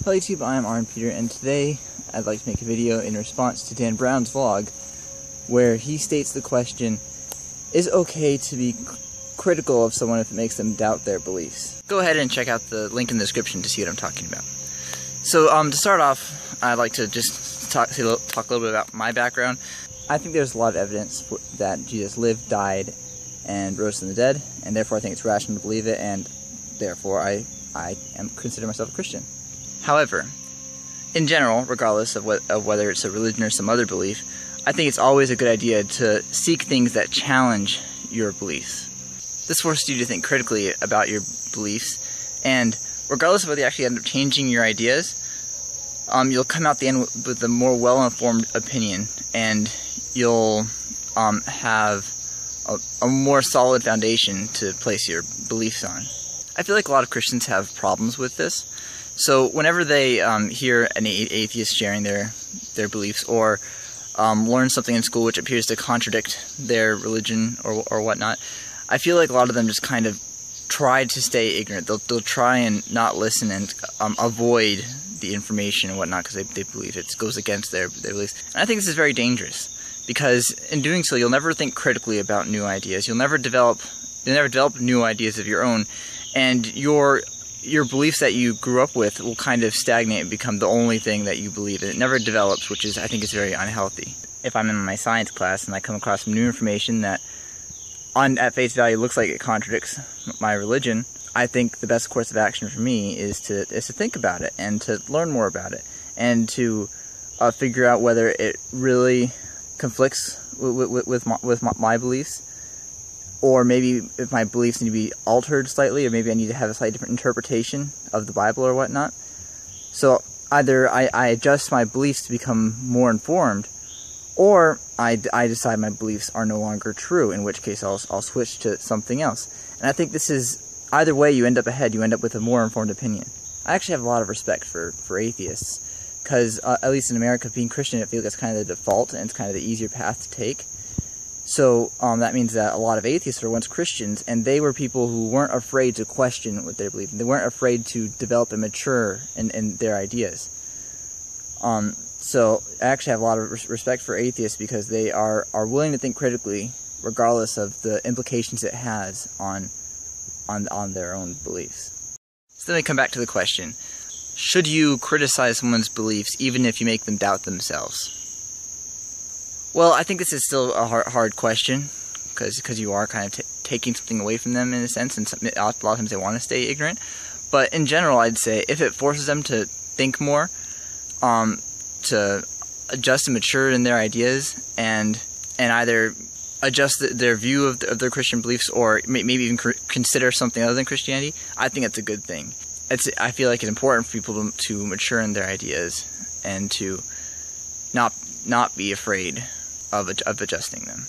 Hello YouTube, I am Arend and today I'd like to make a video in response to Dan Brown's vlog where he states the question, is it okay to be critical of someone if it makes them doubt their beliefs? Go ahead and check out the link in the description to see what I'm talking about. So to start off, I'd like to just talk a little bit about my background. I think there's a lot of evidence that Jesus lived, died, and rose from the dead, and therefore I think it's rational to believe it, and therefore I consider myself a Christian. However, in general, regardless of whether it's a religion or some other belief, I think it's always a good idea to seek things that challenge your beliefs. This forces you to think critically about your beliefs, and regardless of whether you actually end up changing your ideas, you'll come out the end with a more well-informed opinion, and you'll have a more solid foundation to place your beliefs on. I feel like a lot of Christians have problems with this. So whenever they hear an atheist sharing their beliefs or learn something in school which appears to contradict their religion or whatnot, I feel like a lot of them just kind of try to stay ignorant. They'll try and not listen and avoid the information and whatnot because they believe it goes against their beliefs. And I think this is very dangerous because in doing so you'll never think critically about new ideas. You'll never develop new ideas of your own, and your beliefs that you grew up with will kind of stagnate and become the only thing that you believe, and it never develops, which I think is very unhealthy. If I'm in my science class and I come across some new information that at face value looks like it contradicts my religion, I think the best course of action for me is to think about it and to learn more about it and to figure out whether it really conflicts with my beliefs, or maybe if my beliefs need to be altered slightly, or maybe I need to have a slightly different interpretation of the Bible or whatnot. So either I adjust my beliefs to become more informed, or I decide my beliefs are no longer true, in which case I'll switch to something else. And I think this is, either way you end up ahead, you end up with a more informed opinion. I actually have a lot of respect for atheists, because at least in America, being Christian, I feel like it's kind of the default, and it's kind of the easier path to take. So that means that a lot of atheists were once Christians, and they were people who weren't afraid to question what they believed. They weren't afraid to develop and mature in their ideas. So I actually have a lot of respect for atheists because they are willing to think critically, regardless of the implications it has on their own beliefs. So then we come back to the question: should you criticize someone's beliefs even if you make them doubt themselves? Well, I think this is still a hard question, because you are kind of taking something away from them in a sense, and a lot of times they want to stay ignorant. But in general, I'd say if it forces them to think more, to adjust and mature in their ideas, and either adjust their view of their Christian beliefs, or maybe even consider something other than Christianity, I think that's a good thing. I feel like it's important for people to mature in their ideas and to not be afraid of adjusting them.